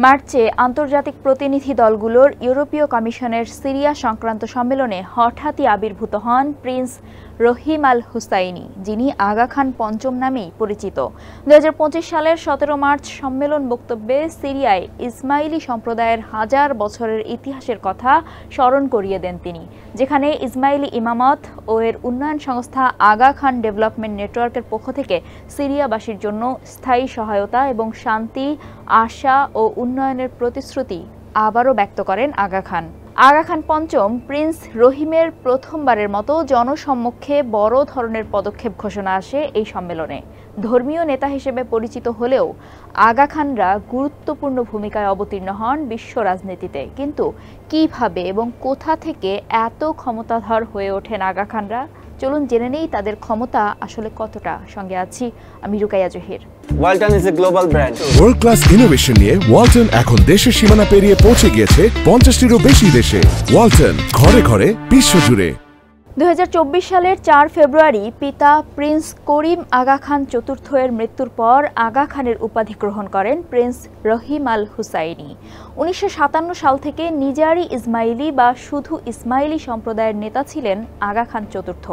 মার্চে আন্তর্জাতিক প্রতিনিধি দলগুলোর ইউরোপীয় কমিশনের সিরিয়া সংক্রান্ত সম্মেলনে হঠাৎই আবির্ভূত হন প্রিন্স রহিম আল হুসাইনি, যিনি আগা খান পঞ্চম নামেই পরিচিত। 2025 সালের 17 মার্চ সম্মেলন বক্তব্যে সিরিয়ায় ইসমাইলি সম্প্রদায়ের হাজার বছরের ইতিহাসের কথা স্মরণ করিয়ে দেন তিনি, যেখানে ইসমাইলি ইমামত ও এর উন্নয়ন সংস্থা আগা খান ডেভেলপমেন্ট নেটওয়ার্কের পক্ষ থেকে সিরিয়াবাসীর জন্য স্থায়ী সহায়তা এবং শান্তি, আশা ও উন্নয়নের প্রতিশ্রুতি আবারও ব্যক্ত করেন আগা খান। আগা খান পঞ্চম প্রিন্স রহিমের প্রথমবারের মতো জনসম্মুখে বড় ধরনের পদক্ষেপ ঘোষণা আসে এই সম্মেলনে। ধর্মীয় নেতা হিসেবে পরিচিত হলেও আগা খানরা গুরুত্বপূর্ণ ভূমিকায় অবতীর্ণ হন বিশ্ব রাজনীতিতে। কিন্তু কিভাবে এবং কোথা থেকে এত ক্ষমতাধর হয়ে ওঠেন আগা খানরা? চলুন জেনে নেই তাদের ক্ষমতা আসলে কতটা। সঙ্গে আছি আমি Rukaiya Zahir. Walton is a global brand. World class innovation নিয়ে ওয়ালটন এখন দেশের সীমানা পেরিয়ে পৌঁছে গিয়েছে 50টিরও বেশি দেশে। ওয়ালটন, ঘরে ঘরে বিশ্বজুড়ে। 2024 সালের 4 ফেব্রুয়ারি পিতা প্রিন্স করিম আগা খান চতুর্থ এর মৃত্যুর পর আগা খানের উপাধি গ্রহণ করেন প্রিন্স রহিম আল হুসাইনি। 1957 সাল থেকে নিজারি ইসমাইলি বা শুধু ইসমাইলি সম্প্রদায়ের নেতা ছিলেন আগা খান চতুর্থ।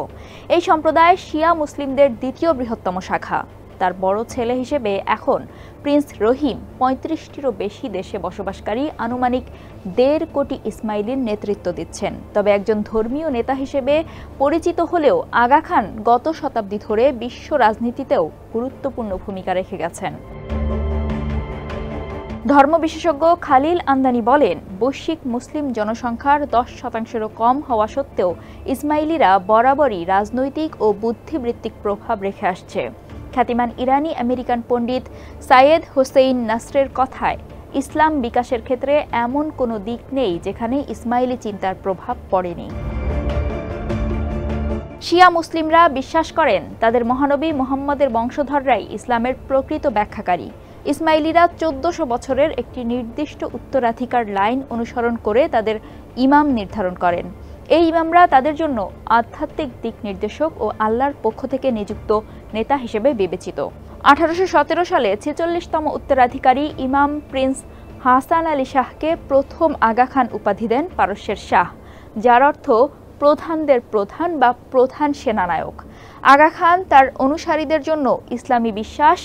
এই সম্প্রদায় শিয়া মুসলিমদের দ্বিতীয় বৃহত্তম শাখা। তার বড় ছেলে হিসেবে এখন প্রিন্স রহিম 35টিরও বেশি দেশে বসবাসকারী আনুমানিক 1.5 কোটি ইসমাইলির নেতৃত্ব দিচ্ছেন। তবে একজন ধর্মীয় নেতা হিসেবে পরিচিত হলেও আগা খান গত শতাব্দী ধরে বিশ্ব রাজনীতিতেও গুরুত্বপূর্ণ ভূমিকা রেখে গেছেন। ধর্ম বিশেষজ্ঞ খালিল আমদানি বলেন, বৈশ্বিক মুসলিম জনসংখ্যার 10%-এরও কম হওয়া সত্ত্বেও ইসমাইলিরা বরাবরই রাজনৈতিক ও বুদ্ধিবৃত্তিক প্রভাব রেখে আসছে। খ্যাতিমান ইরানি আমেরিকান পণ্ডিত সাইয়েদ হোসেইন নাসরের কথায়, ইসলাম বিকাশের ক্ষেত্রে এমন কোনো দিক নেই যেখানে ইসমাইলি চিন্তার প্রভাব পড়েনি। শিয়া মুসলিমরা বিশ্বাস করেন তাদের মহানবী মুহাম্মদের বংশধররাই ইসলামের প্রকৃত ব্যাখ্যাকারী। ইসমাইলিরা 1400 বছরের একটি নির্দিষ্ট উত্তরাধিকার লাইন অনুসরণ করে তাদের ইমাম নির্ধারণ করেন। এই ইমামরা তাদের জন্য আধ্যাত্মিক দিক নির্দেশক ও আল্লাহর পক্ষ থেকে নিযুক্ত নেতা হিসেবে বিবেচিত। 1817 সালে 46তম উত্তরাধিকারী ইমাম প্রিন্স হাসান আলী শাহকে প্রথম আগা খান উপাধি দেন পারস্যের শাহ, যার অর্থ প্রধানদের প্রধান বা প্রধান সেনানায়ক। আগা খান তার অনুসারীদের জন্য ইসলামী বিশ্বাস,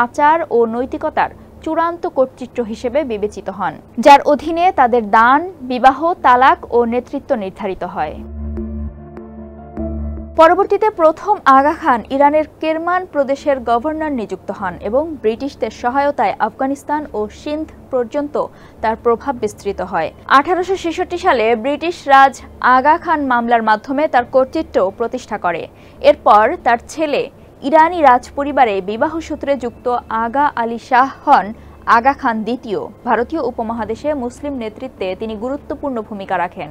আচার ও নৈতিকতার চূড়ান্ত কর্তৃত্ব হিসেবে বিবেচিত হন, যার অধীনে তাদের দান, বিবাহ, তালাক ও নেতৃত্ব নির্ধারিত হয়। পরবর্তীতে প্রথম আগা খান ইরানের কেরমান প্রদেশের গভর্নর নিযুক্ত হন এবং ব্রিটিশদের সহায়তায় আফগানিস্তান ও সিন্ধ পর্যন্ত তার প্রভাব বিস্তৃত হয়। 1866 সালে ব্রিটিশ রাজ আগা খান মামলার মাধ্যমে তার কর্তৃত্ব প্রতিষ্ঠা করে। এরপর তার ছেলে ইরানি রাজ পরিবারে বিবাহ সূত্রে যুক্ত আগা আলী শাহ হন আগা খান দ্বিতীয়। ভারতীয় উপমহাদেশে মুসলিম নেতৃত্বে তিনি গুরুত্বপূর্ণ ভূমিকা রাখেন।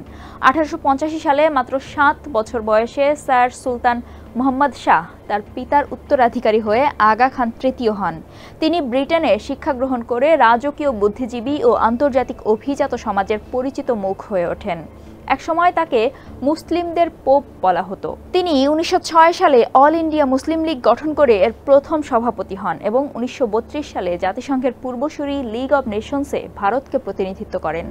1885 সালে মাত্র 7 বছর বয়সে স্যার সুলতান মোহাম্মদ শাহ তার পিতার উত্তরাধিকারী হয়ে আগা খান তৃতীয় হন। তিনি ব্রিটেনে শিক্ষা গ্রহণ করে রাজকীয় বুদ্ধিজীবী ও আন্তর্জাতিক অভিজাত সমাজের পরিচিত মুখ হয়ে ওঠেন। একসময় তাকে মুসলিমদের পোপ বলা হতো। তিনি 1906 সালে অল ইন্ডিয়া মুসলিম লীগ গঠন করে এর প্রথম সভাপতি হন এবং 1932 সালে জাতিসংঘের পূর্বসূরি লিগ অব নেশনসে ভারতকে প্রতিনিধিত্ব করেন।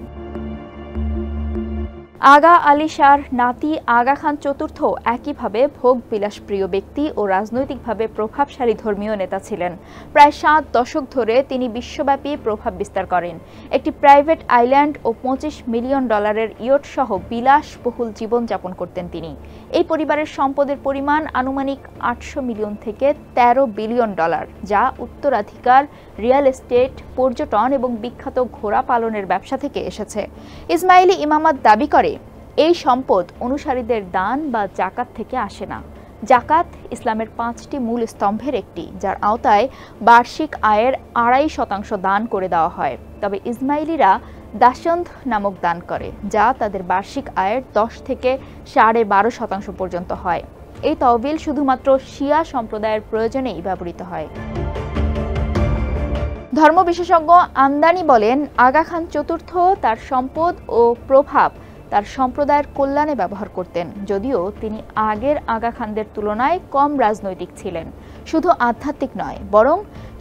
আগা আলী শাহর নাতি আগা খান চতুর্থ একইভাবে ভোগ বিলাসপ্রিয় ব্যক্তি ও রাজনৈতিকভাবে প্রভাবশালী ধর্মীয় নেতা ছিলেন। প্রায় 7 দশক ধরে তিনি বিশ্বব্যাপী প্রভাব বিস্তার করেন। একটি প্রাইভেট আইল্যান্ড ও $25 মিলিয়ন ইয়ট সহ বিলাসবহুল জীবনযাপন করতেন তিনি। এই পরিবারের সম্পদের পরিমাণ আনুমানিক $800 মিলিয়ন থেকে $13 বিলিয়ন, যা উত্তরাধিকার, রিয়েল এস্টেট, পর্যটন এবং বিখ্যাত ঘোড়া পালনের ব্যবসা থেকে এসেছে। ইসমাইলি ইমামত দাবি করে এই সম্পদ অনুসারীদের দান বা জাকাত থেকে আসে না। জাকাত ইসলামের 5টি মূল স্তম্ভের একটি, যার আওতায় বার্ষিক আয়ের 2.5% দান করে দেওয়া হয়। তবে ইসমাইলিরা দাসন্ধ নামক দান করে, যা তাদের বার্ষিক আয়ের 10 থেকে 12.5% পর্যন্ত হয়। এই তহবিল শুধুমাত্র শিয়া সম্প্রদায়ের প্রয়োজনেই ব্যবহৃত হয়। ধর্ম বিশেষজ্ঞ আমদানি বলেন, আগা খান চতুর্থ তার সম্পদ ও প্রভাব তার সম্প্রদায়ের কল্যাণে ব্যবহার করতেন, যদিও তিনি আগের আগা খানদের তুলনায় কম রাজনৈতিক ছিলেন। শুধু আধ্যাত্মিক নয়, বরং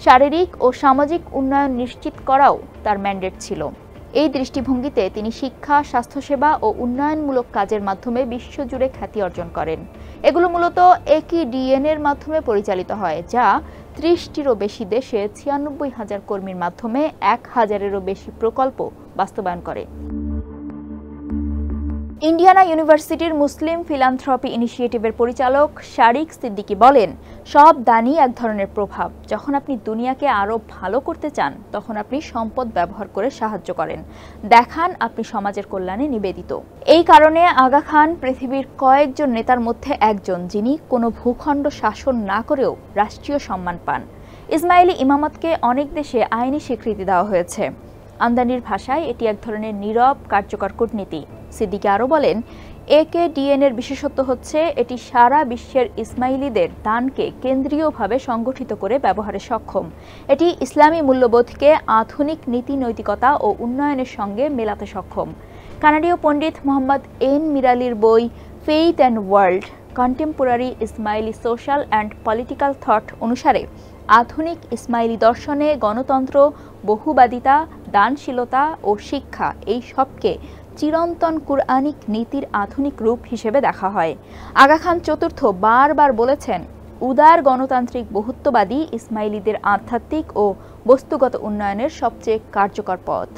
শারীরিক ও সামাজিক উন্নয়ন নিশ্চিত করাও তার ম্যান্ডেট ছিল। এই দৃষ্টিভঙ্গিতে তিনি শিক্ষা, স্বাস্থ্যসেবা ও উন্নয়নমূলক কাজের মাধ্যমে বিশ্বজুড়ে খ্যাতি অর্জন করেন। এগুলো মূলত AKDN এর মাধ্যমে পরিচালিত হয়, যা 30টিরও বেশি দেশে 96,000 কর্মীর মাধ্যমে 1000-এরও বেশি প্রকল্প বাস্তবায়ন করে। ইন্ডিয়ানা ইউনিভার্সিটির মুসলিম ফিলান্থ্রপি ইনিশিয়েটিভের পরিচালক শারিক সিদ্দিকী বলেন, সব দানই এক ধরনের প্রভাব। যখন আপনি দুনিয়াকে আরও ভালো করতে চান, তখন আপনি সম্পদ ব্যবহার করে সাহায্য করেন, দেখান আপনি সমাজের কল্যাণে নিবেদিত। এই কারণে আগা খান পৃথিবীর কয়েকজন নেতার মধ্যে একজন, যিনি কোনো ভূখণ্ড শাসন না করেও রাষ্ট্রীয় সম্মান পান। ইসমাইলি ইমামতকে অনেক দেশে আইনি স্বীকৃতি দেওয়া হয়েছে। আমদানির ভাষায় এটি এক ধরনের নীরব কার্যকর কূটনীতি। সিদ্দিকী আরও বলেন, AKDN এর বিশেষত্ব হচ্ছে এটি সারা বিশ্বের ইসমাইলিদের দানকে কেন্দ্রীয়ভাবে সংগঠিত করে ব্যবহারে সক্ষম। এটি ইসলামী মূল্যবোধকে আধুনিক নীতি নৈতিকতা ও উন্নয়নের সঙ্গে মেলাতে সক্ষম। কানাডীয় পণ্ডিত মোহাম্মদ N. মিরালির বই faith and world, contemporary Ismaili social and political thought অনুসারে আধুনিক ইসমাইলি দর্শনে গণতন্ত্র, বহুবাদিতা, দানশীলতা ও শিক্ষা এই সবকে চিরন্তন কুরআনিক নীতির আধুনিক রূপ হিসেবে দেখা হয়। আগা খান চতুর্থ বারবার বলেছেন, উদার গণতান্ত্রিক বহুত্ববাদী ইসমাইলিদের আধ্যাত্মিক ও বস্তুগত উন্নয়নের সবচেয়ে কার্যকর পথ।